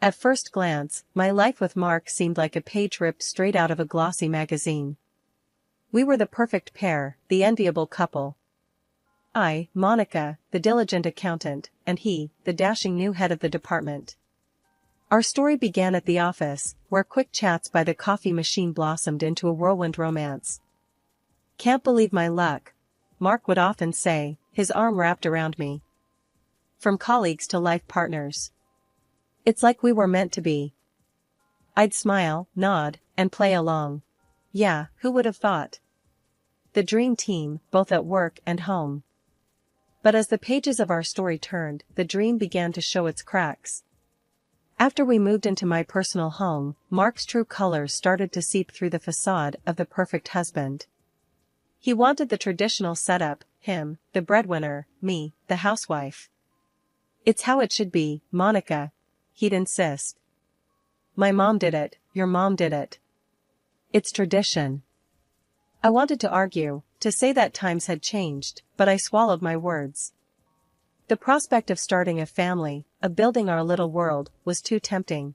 At first glance, my life with Mark seemed like a page ripped straight out of a glossy magazine. We were the perfect pair, the enviable couple. I, Monica, the diligent accountant, and he, the dashing new head of the department. Our story began at the office, where quick chats by the coffee machine blossomed into a whirlwind romance. "Can't believe my luck," Mark would often say, his arm wrapped around me. From colleagues to life partners. "It's like we were meant to be." I'd smile, nod, and play along. Yeah, who would have thought? The dream team, both at work and home. But as the pages of our story turned, the dream began to show its cracks. After we moved into my personal home, Mark's true colors started to seep through the facade of the perfect husband. He wanted the traditional setup, him, the breadwinner, me, the housewife. "It's how it should be, Monica," he'd insist. "My mom did it, your mom did it. It's tradition." I wanted to argue, to say that times had changed, but I swallowed my words. The prospect of starting a family, of building our little world, was too tempting.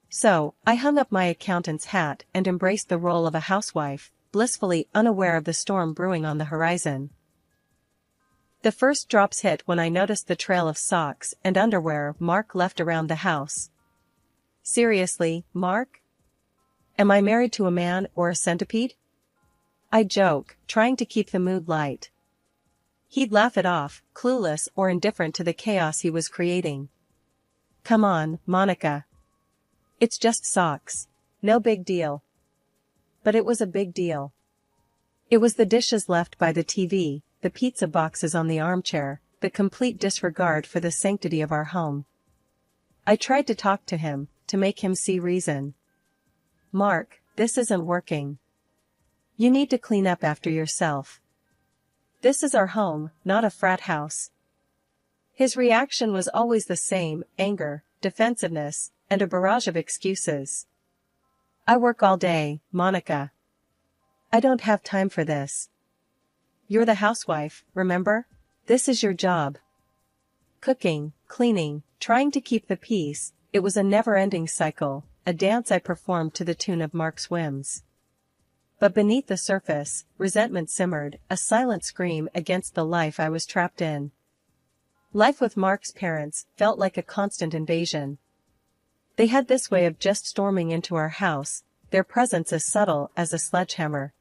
So, I hung up my accountant's hat and embraced the role of a housewife, blissfully unaware of the storm brewing on the horizon. The first drops hit when I noticed the trail of socks and underwear Mark left around the house. "Seriously, Mark? Am I married to a man or a centipede?" I joke, trying to keep the mood light. He'd laugh it off, clueless or indifferent to the chaos he was creating. "Come on, Monica. It's just socks. No big deal." But it was a big deal. It was the dishes left by the TV, the pizza boxes on the armchair, the complete disregard for the sanctity of our home. I tried to talk to him, to make him see reason. "Mark, this isn't working. You need to clean up after yourself. This is our home, not a frat house." His reaction was always the same: anger, defensiveness, and a barrage of excuses. "I work all day, Monica. I don't have time for this. You're the housewife, remember? This is your job." Cooking, cleaning, trying to keep the peace, it was a never-ending cycle, a dance I performed to the tune of Mark's whims. But beneath the surface, resentment simmered, a silent scream against the life I was trapped in. Life with Mark's parents felt like a constant invasion. They had this way of just storming into our house, their presence as subtle as a sledgehammer.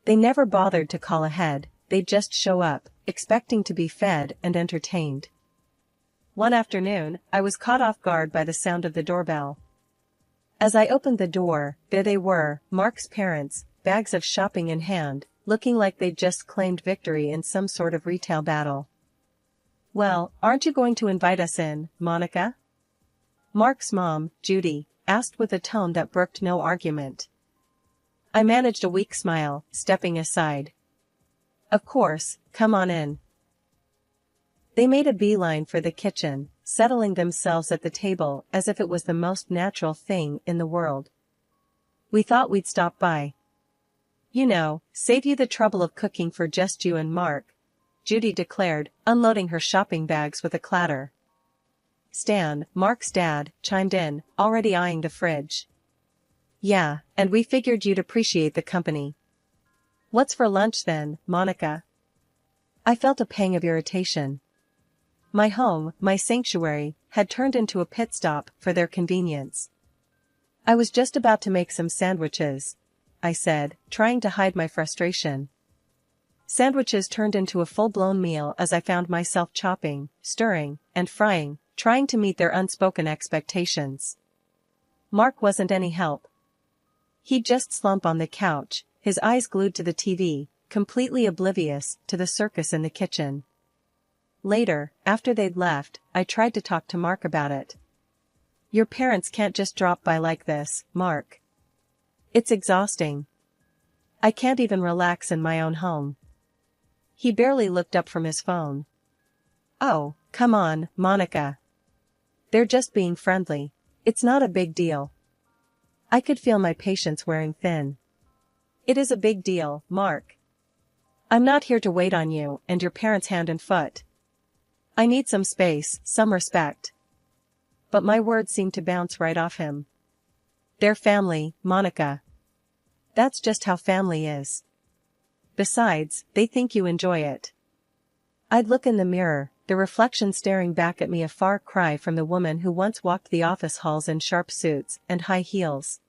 They never bothered to call ahead, they'd just show up, expecting to be fed and entertained. One afternoon, I was caught off guard by the sound of the doorbell. As I opened the door, there they were, Mark's parents, bags of shopping in hand, looking like they'd just claimed victory in some sort of retail battle. "Well, aren't you going to invite us in, Monica?" Mark's mom, Judy, asked with a tone that brooked no argument. I managed a weak smile, stepping aside. "Of course, come on in." They made a beeline for the kitchen, settling themselves at the table as if it was the most natural thing in the world. "We thought we'd stop by. You know, save you the trouble of cooking for just you and Mark," Judy declared, unloading her shopping bags with a clatter. Stan, Mark's dad, chimed in, already eyeing the fridge. "Yeah, and we figured you'd appreciate the company." "What's for lunch then, Monica?" I felt a pang of irritation. My home, my sanctuary, had turned into a pit stop for their convenience. "I was just about to make some sandwiches," I said, trying to hide my frustration. Sandwiches turned into a full-blown meal as I found myself chopping, stirring, and frying, trying to meet their unspoken expectations. Mark wasn't any help. He'd just slump on the couch, his eyes glued to the TV, completely oblivious to the circus in the kitchen. Later, after they'd left, I tried to talk to Mark about it. "Your parents can't just drop by like this, Mark. It's exhausting. I can't even relax in my own home." He barely looked up from his phone. "Oh, come on, Monica. They're just being friendly. It's not a big deal." I could feel my patience wearing thin. "It is a big deal, Mark. I'm not here to wait on you and your parents hand and foot. I need some space, some respect." But my words seemed to bounce right off him. They're family, Monica. That's just how family is. Besides, they think you enjoy it. I'd look in the mirror, the reflection staring back at me, a far cry from the woman who once walked the office halls in sharp suits and high heels.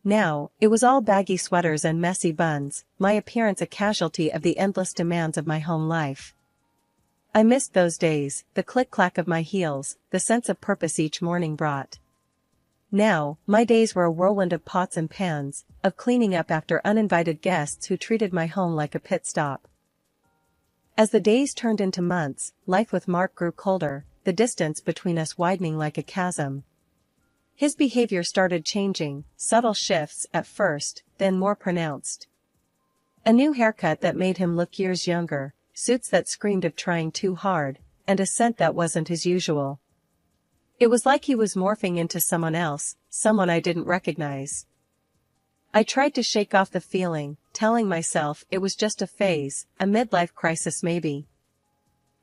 Now, it was all baggy sweaters and messy buns, my appearance a casualty of the endless demands of my home life. I missed those days, the click-clack of my heels, the sense of purpose each morning brought. Now, my days were a whirlwind of pots and pans, of cleaning up after uninvited guests who treated my home like a pit stop. As the days turned into months, life with Mark grew colder, the distance between us widening like a chasm. His behavior started changing, subtle shifts at first, then more pronounced. A new haircut that made him look years younger, suits that screamed of trying too hard, and a scent that wasn't his usual. It was like he was morphing into someone else, someone I didn't recognize. I tried to shake off the feeling, telling myself it was just a phase, a midlife crisis maybe.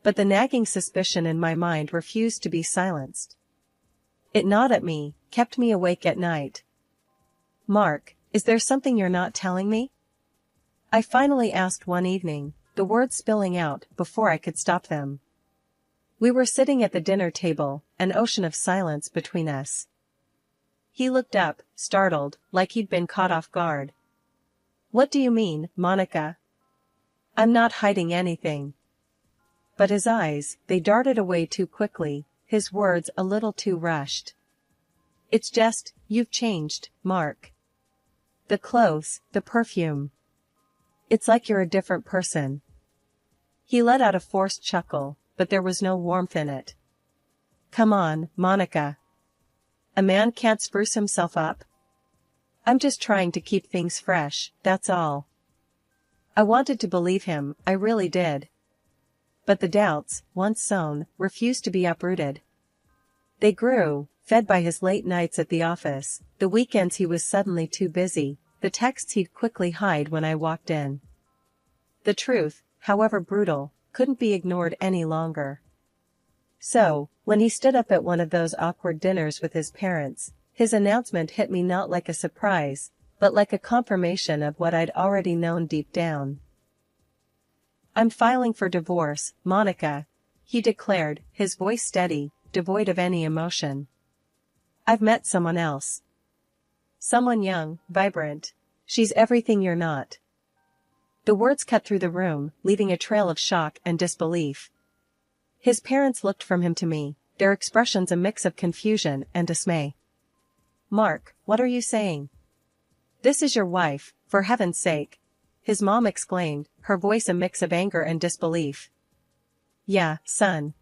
But the nagging suspicion in my mind refused to be silenced. It gnawed at me, kept me awake at night. Mark, is there something you're not telling me? I finally asked one evening, the words spilling out before I could stop them. We were sitting at the dinner table, an ocean of silence between us. He looked up, startled, like he'd been caught off guard. What do you mean, Monica? I'm not hiding anything. But his eyes, they darted away too quickly, his words a little too rushed. It's just, you've changed, Mark. The clothes, the perfume. It's like you're a different person. He let out a forced chuckle, but there was no warmth in it. Come on, Monica. A man can't spruce himself up? I'm just trying to keep things fresh, that's all. I wanted to believe him, I really did. But the doubts, once sown, refused to be uprooted. They grew, fed by his late nights at the office, the weekends he was suddenly too busy, the texts he'd quickly hide when I walked in. The truth, however brutal, couldn't be ignored any longer. So, when he stood up at one of those awkward dinners with his parents, his announcement hit me not like a surprise, but like a confirmation of what I'd already known deep down. I'm filing for divorce, Monica, he declared, his voice steady, devoid of any emotion. I've met someone else. Someone young, vibrant. She's everything you're not. The words cut through the room, leaving a trail of shock and disbelief. His parents looked from him to me, their expressions a mix of confusion and dismay. Mark, what are you saying? This is your wife, for heaven's sake, his mom exclaimed, her voice a mix of anger and disbelief. Yeah, son.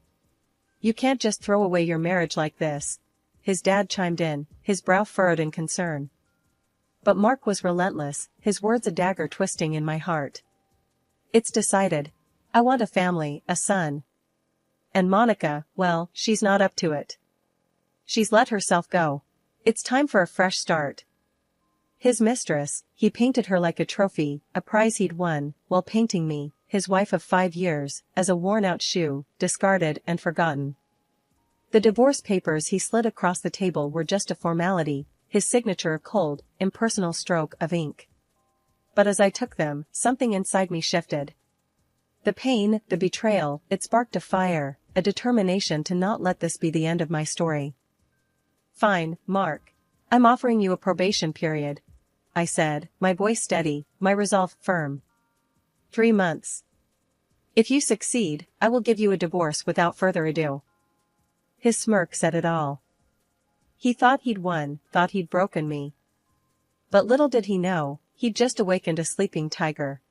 You can't just throw away your marriage like this, his dad chimed in, his brow furrowed in concern. But Mark was relentless, his words a dagger twisting in my heart. It's decided. I want a family, a son. And Monica, well, she's not up to it. She's let herself go. It's time for a fresh start. His mistress, he painted her like a trophy, a prize he'd won, while painting me, his wife of 5 years, as a worn-out shoe, discarded and forgotten. The divorce papers he slid across the table were just a formality, his signature a cold, impersonal stroke of ink. But as I took them, something inside me shifted. The pain, the betrayal, it sparked a fire, a determination to not let this be the end of my story. Fine, Mark. I'm offering you a probation period, I said, my voice steady, my resolve firm. 3 months. If you succeed, I will give you a divorce without further ado. His smirk said it all. He thought he'd won, thought he'd broken me. But little did he know, he'd just awakened a sleeping tiger.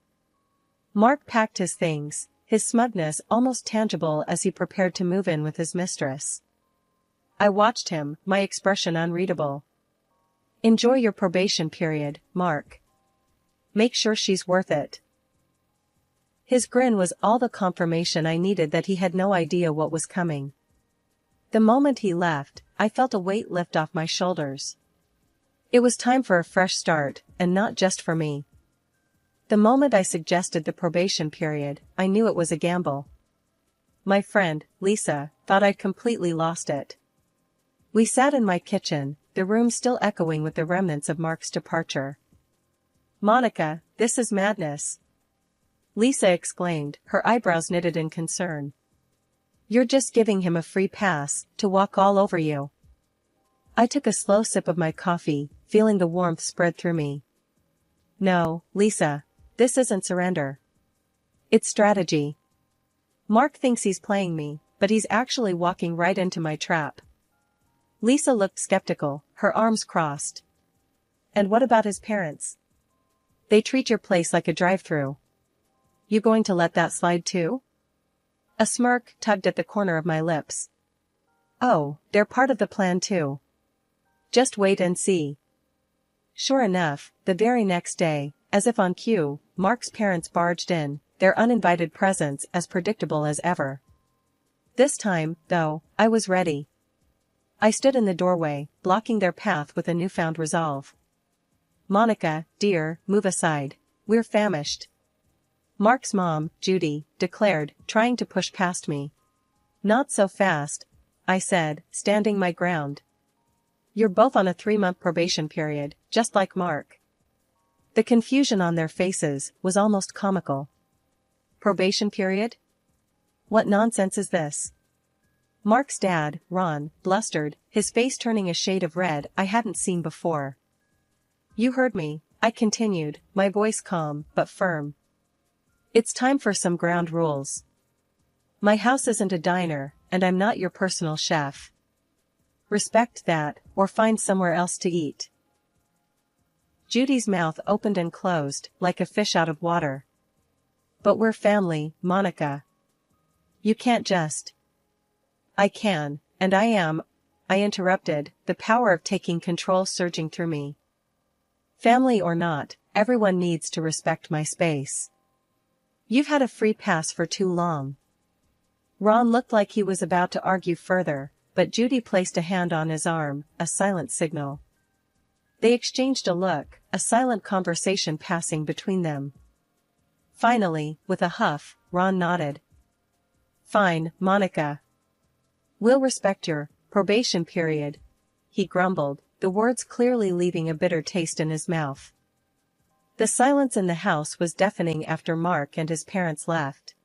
Mark packed his things, his smugness almost tangible as he prepared to move in with his mistress. I watched him, my expression unreadable. Enjoy your probation period, Mark. Make sure she's worth it. His grin was all the confirmation I needed that he had no idea what was coming. The moment he left, I felt a weight lift off my shoulders. It was time for a fresh start, and not just for me. The moment I suggested the probation period, I knew it was a gamble. My friend, Lisa, thought I'd completely lost it. We sat in my kitchen, the room still echoing with the remnants of Mark's departure. "Monica, this is madness," Lisa exclaimed, her eyebrows knitted in concern. "You're just giving him a free pass to walk all over you." I took a slow sip of my coffee, feeling the warmth spread through me. "No, Lisa. This isn't surrender. It's strategy. Mark thinks he's playing me, but he's actually walking right into my trap." Lisa looked skeptical, her arms crossed. "And what about his parents? They treat your place like a drive-through. You going to let that slide too?" A smirk tugged at the corner of my lips. "Oh, they're part of the plan too. Just wait and see." Sure enough, the very next day, as if on cue, Mark's parents barged in, their uninvited presence as predictable as ever. This time, though, I was ready. I stood in the doorway, blocking their path with a newfound resolve. "Monica, dear, move aside. We're famished," Mark's mom, Judy, declared, trying to push past me. "Not so fast," I said, standing my ground. "You're both on a 3-month probation period, just like Mark." The confusion on their faces was almost comical. Probation period? What nonsense is this? Mark's dad, Ron, blustered, his face turning a shade of red I hadn't seen before. "You heard me," I continued, my voice calm but firm. "It's time for some ground rules. My house isn't a diner, and I'm not your personal chef. Respect that, or find somewhere else to eat." Judy's mouth opened and closed, like a fish out of water. "But we're family, Monica. You can't just—" "I can, and I am," I interrupted, the power of taking control surging through me. "Family or not, everyone needs to respect my space. You've had a free pass for too long." Ron looked like he was about to argue further, but Judy placed a hand on his arm, a silent signal. They exchanged a look, a silent conversation passing between them. Finally, with a huff, Ron nodded. "Fine, Monica. We'll respect your probation period," he grumbled, the words clearly leaving a bitter taste in his mouth. The silence in the house was deafening after Mark and his parents left.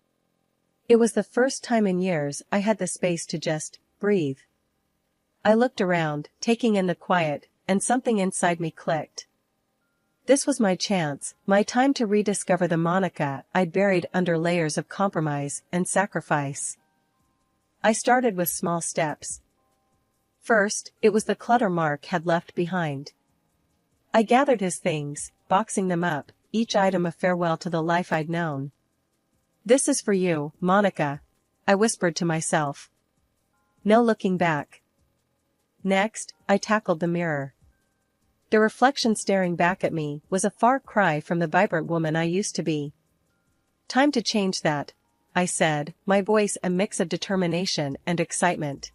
It was the first time in years I had the space to just breathe. I looked around, taking in the quiet, and something inside me clicked. This was my chance, my time to rediscover the Monica I'd buried under layers of compromise and sacrifice. I started with small steps. First, it was the clutter Mark had left behind. I gathered his things, boxing them up, each item a farewell to the life I'd known. "This is for you, Monica," I whispered to myself. No looking back. Next, I tackled the mirror. The reflection staring back at me was a far cry from the vibrant woman I used to be. "Time to change that," I said, my voice a mix of determination and excitement.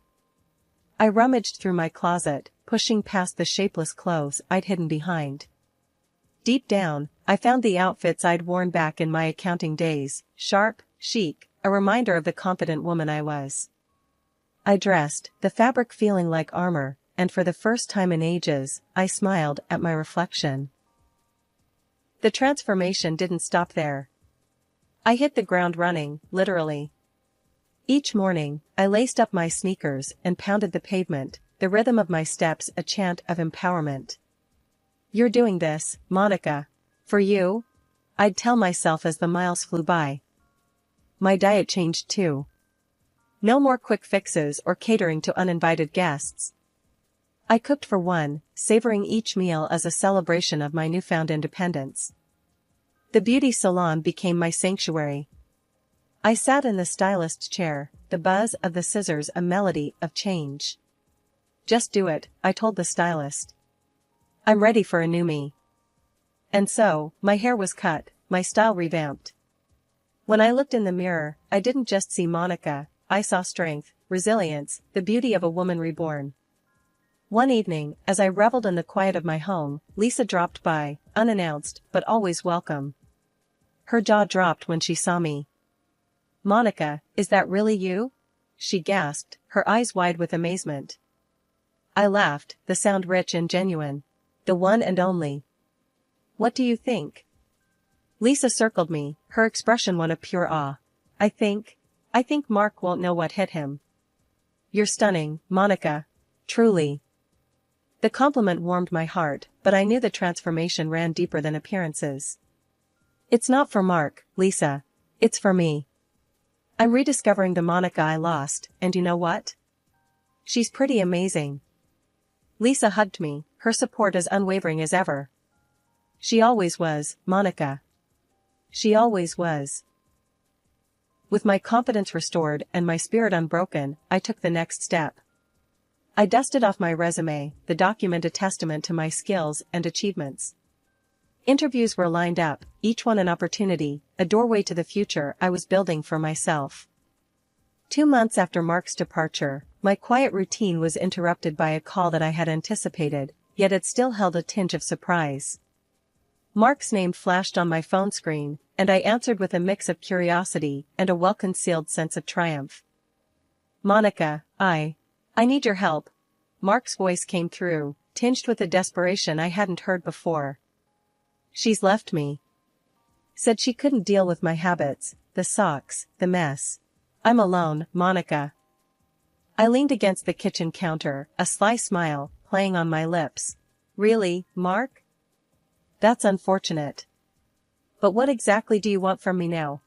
I rummaged through my closet, pushing past the shapeless clothes I'd hidden behind. Deep down, I found the outfits I'd worn back in my accounting days, sharp, chic, a reminder of the confident woman I was. I dressed, the fabric feeling like armor, and for the first time in ages, I smiled at my reflection. The transformation didn't stop there. I hit the ground running, literally. Each morning, I laced up my sneakers and pounded the pavement, the rhythm of my steps a chant of empowerment. "You're doing this, Monica. For you," I'd tell myself as the miles flew by. My diet changed too. No more quick fixes or catering to uninvited guests. I cooked for one, savoring each meal as a celebration of my newfound independence. The beauty salon became my sanctuary. I sat in the stylist's chair, the buzz of the scissors a melody of change. "Just do it," I told the stylist. "I'm ready for a new me." And so, my hair was cut, my style revamped. When I looked in the mirror, I didn't just see Monica, I saw strength, resilience, the beauty of a woman reborn. One evening, as I reveled in the quiet of my home, Lisa dropped by, unannounced, but always welcome. Her jaw dropped when she saw me. "Monica, is that really you?" she gasped, her eyes wide with amazement. I laughed, the sound rich and genuine. The one and only. What do you think? Lisa circled me, her expression one of pure awe. I think Mark won't know what hit him. You're stunning, Monica. Truly. The compliment warmed my heart, but I knew the transformation ran deeper than appearances. It's not for Mark, Lisa. It's for me. I'm rediscovering the Monica I lost, and you know what? She's pretty amazing. Lisa hugged me, her support as unwavering as ever. She always was, Monica. She always was. With my confidence restored and my spirit unbroken, I took the next step. I dusted off my resume, the document a testament to my skills and achievements. Interviews were lined up, each one an opportunity, a doorway to the future I was building for myself. 2 months after Mark's departure, my quiet routine was interrupted by a call that I had anticipated, yet it still held a tinge of surprise. Mark's name flashed on my phone screen, and I answered with a mix of curiosity and a well-concealed sense of triumph. Monica, I need your help. Mark's voice came through, tinged with a desperation I hadn't heard before. She's left me. Said she couldn't deal with my habits, the socks, the mess. I'm alone, Monica. I leaned against the kitchen counter, a sly smile playing on my lips. Really, Mark? That's unfortunate. But what exactly do you want from me now?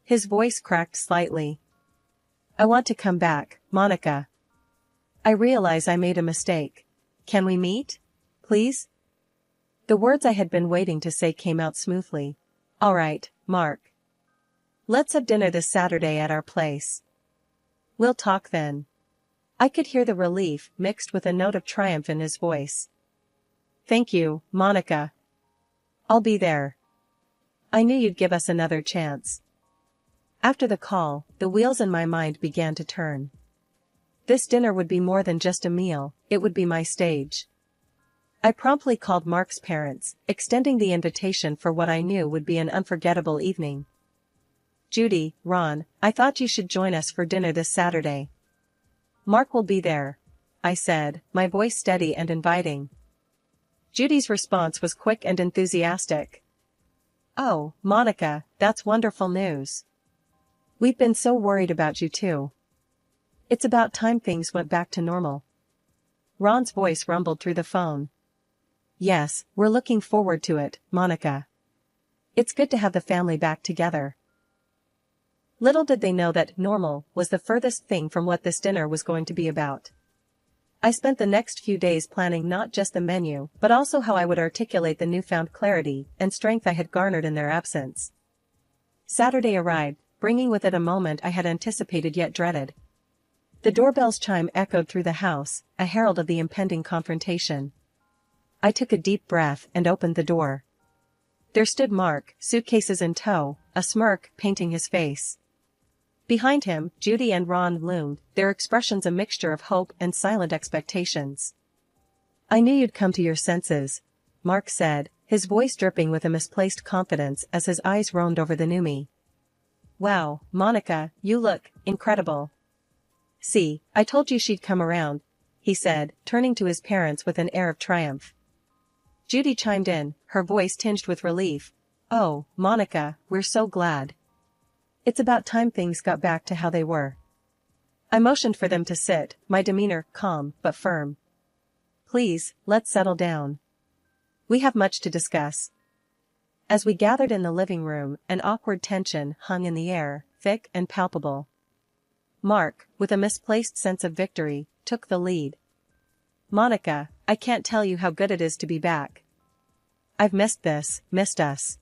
His voice cracked slightly. I want to come back, Monica. I realize I made a mistake. Can we meet? Please? The words I had been waiting to say came out smoothly. All right, Mark. Let's have dinner this Saturday at our place. We'll talk then. I could hear the relief mixed with a note of triumph in his voice. Thank you, Monica. I'll be there. I knew you'd give us another chance. After the call, the wheels in my mind began to turn. This dinner would be more than just a meal, it would be my stage. I promptly called Mark's parents, extending the invitation for what I knew would be an unforgettable evening. Judy, Ron, I thought you should join us for dinner this Saturday. Mark will be there, I said, my voice steady and inviting. Judy's response was quick and enthusiastic. Oh, Monica, that's wonderful news. We've been so worried about you too. It's about time things went back to normal. Ron's voice rumbled through the phone. Yes, we're looking forward to it, Monica. It's good to have the family back together. Little did they know that normal was the furthest thing from what this dinner was going to be about. I spent the next few days planning not just the menu, but also how I would articulate the newfound clarity and strength I had garnered in their absence. Saturday arrived, bringing with it a moment I had anticipated yet dreaded. The doorbell's chime echoed through the house, a herald of the impending confrontation. I took a deep breath and opened the door. There stood Mark, suitcases in tow, a smirk painting his face. Behind him, Judy and Ron loomed, their expressions a mixture of hope and silent expectations. I knew you'd come to your senses, Mark said, his voice dripping with a misplaced confidence as his eyes roamed over the new me. Wow, Monica, you look incredible. See, I told you she'd come around, he said, turning to his parents with an air of triumph. Judy chimed in, her voice tinged with relief. Oh, Monica, we're so glad. It's about time things got back to how they were. I motioned for them to sit, my demeanor calm but firm. Please, let's settle down. We have much to discuss. As we gathered in the living room, an awkward tension hung in the air, thick and palpable. Mark, with a misplaced sense of victory, took the lead. Monica, I can't tell you how good it is to be back. I've missed us.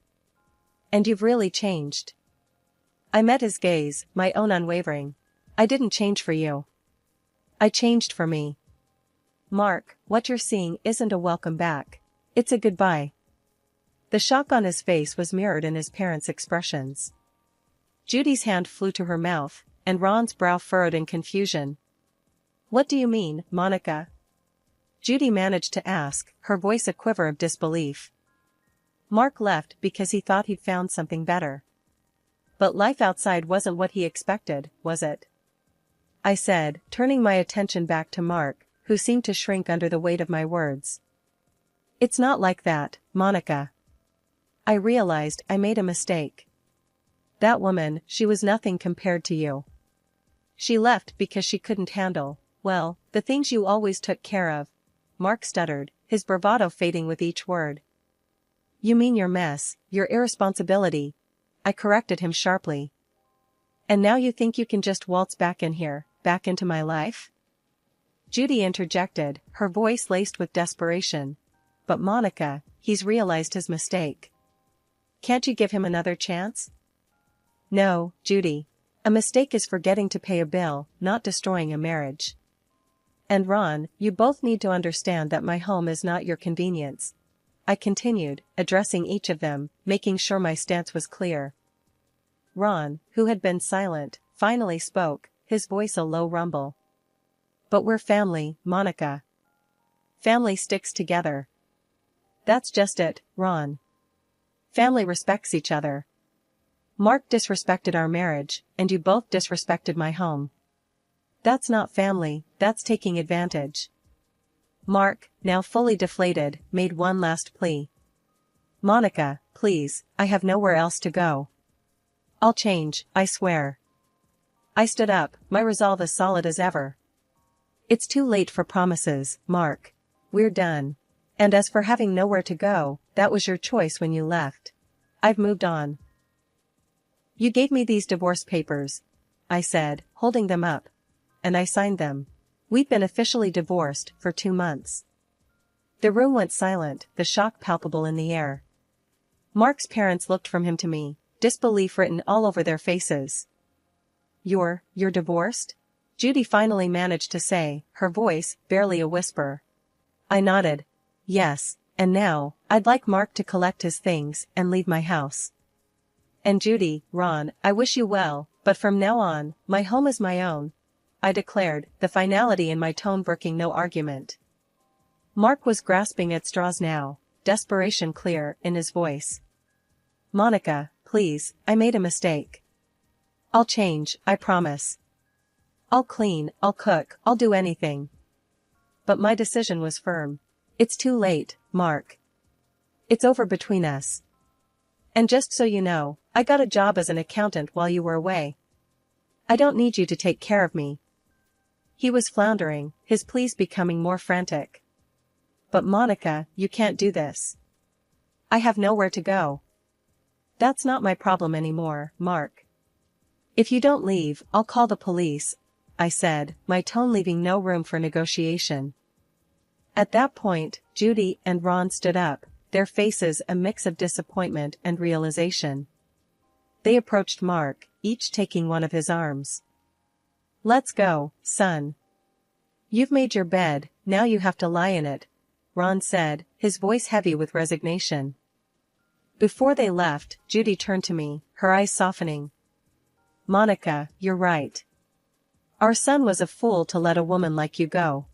And you've really changed. I met his gaze, my own unwavering. I didn't change for you. I changed for me. Mark, what you're seeing isn't a welcome back. It's a goodbye. The shock on his face was mirrored in his parents' expressions. Judy's hand flew to her mouth, and Ron's brow furrowed in confusion. What do you mean, Monica? Judy managed to ask, her voice a quiver of disbelief. Mark left because he thought he'd found something better. But life outside wasn't what he expected, was it? I said, turning my attention back to Mark, who seemed to shrink under the weight of my words. It's not like that, Monica. I realized I made a mistake. That woman, she was nothing compared to you. She left because she couldn't handle, well, the things you always took care of. Mark stuttered, his bravado fading with each word. You mean your mess, your irresponsibility. I corrected him sharply. And now you think you can just waltz back in here, back into my life? Judy interjected, her voice laced with desperation. But Monica, he's realized his mistake. Can't you give him another chance? No, Judy. A mistake is forgetting to pay a bill, not destroying a marriage. And Ron, you both need to understand that my home is not your convenience. I continued, addressing each of them, making sure my stance was clear. Ron, who had been silent, finally spoke, his voice a low rumble. But we're family, Monica. Family sticks together. That's just it, Ron. Family respects each other. Mark disrespected our marriage, and you both disrespected my home. That's not family, that's taking advantage. Mark, now fully deflated, made one last plea. Monica, please, I have nowhere else to go. I'll change, I swear. I stood up, my resolve as solid as ever. It's too late for promises, Mark. We're done. And as for having nowhere to go, that was your choice when you left. I've moved on. You gave me these divorce papers, I said, holding them up. And I signed them. We've been officially divorced for 2 months. The room went silent, the shock palpable in the air. Mark's parents looked from him to me, disbelief written all over their faces. You're divorced? Judy finally managed to say, her voice barely a whisper. I nodded. Yes, and now, I'd like Mark to collect his things and leave my house. And Judy, Ron, I wish you well, but from now on, my home is my own, I declared, the finality in my tone brooking no argument. Mark was grasping at straws now, desperation clear in his voice. Monica, please, I made a mistake. I'll change, I promise. I'll clean, I'll cook, I'll do anything. But my decision was firm. It's too late, Mark. It's over between us. And just so you know, I got a job as an accountant while you were away. I don't need you to take care of me. He was floundering, his pleas becoming more frantic. But Monica, you can't do this. I have nowhere to go. That's not my problem anymore, Mark. If you don't leave, I'll call the police, I said, my tone leaving no room for negotiation. At that point, Judy and Ron stood up, their faces a mix of disappointment and realization. They approached Mark, each taking one of his arms. Let's go, son. You've made your bed, now you have to lie in it, Ron said, his voice heavy with resignation. Before they left, Judy turned to me, her eyes softening. Monica, you're right. Our son was a fool to let a woman like you go.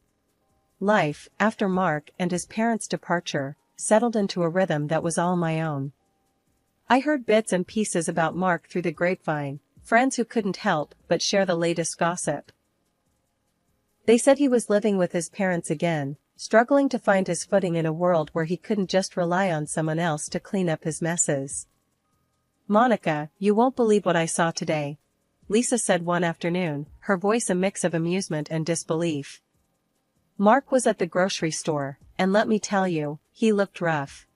Life, after Mark and his parents' departure, settled into a rhythm that was all my own. I heard bits and pieces about Mark through the grapevine, friends who couldn't help but share the latest gossip. They said he was living with his parents again, struggling to find his footing in a world where he couldn't just rely on someone else to clean up his messes. Monica, you won't believe what I saw today, Lisa said one afternoon, her voice a mix of amusement and disbelief. Mark was at the grocery store, and let me tell you, he looked rough.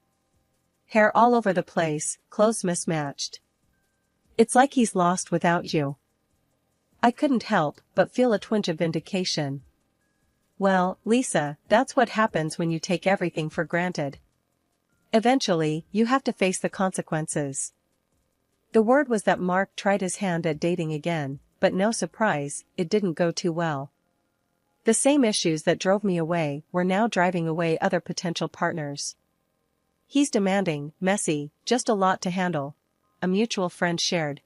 Hair all over the place, clothes mismatched. It's like he's lost without you. I couldn't help but feel a twinge of vindication. Well, Lisa, that's what happens when you take everything for granted. Eventually, you have to face the consequences. The word was that Mark tried his hand at dating again, but no surprise, it didn't go too well. The same issues that drove me away were now driving away other potential partners. He's demanding, messy, just a lot to handle, a mutual friend shared.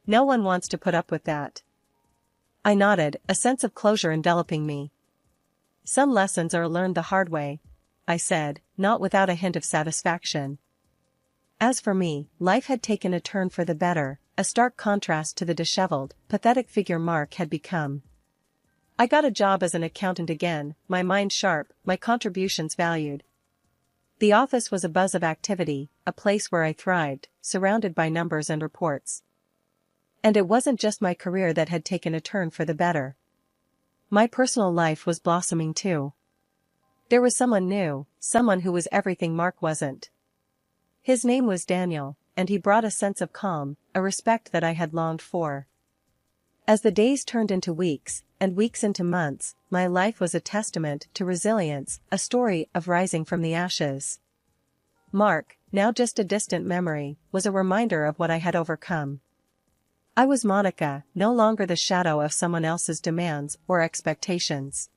No one wants to put up with that. I nodded, a sense of closure enveloping me. Some lessons are learned the hard way, I said, not without a hint of satisfaction. As for me, life had taken a turn for the better, a stark contrast to the disheveled, pathetic figure Mark had become. I got a job as an accountant again, my mind sharp, my contributions valued. The office was a buzz of activity, a place where I thrived, surrounded by numbers and reports. And it wasn't just my career that had taken a turn for the better. My personal life was blossoming too. There was someone new, someone who was everything Mark wasn't. His name was Daniel, and he brought a sense of calm, a respect that I had longed for. As the days turned into weeks, and weeks into months, my life was a testament to resilience, a story of rising from the ashes. Mark, now just a distant memory, was a reminder of what I had overcome. I was Monica, no longer the shadow of someone else's demands or expectations.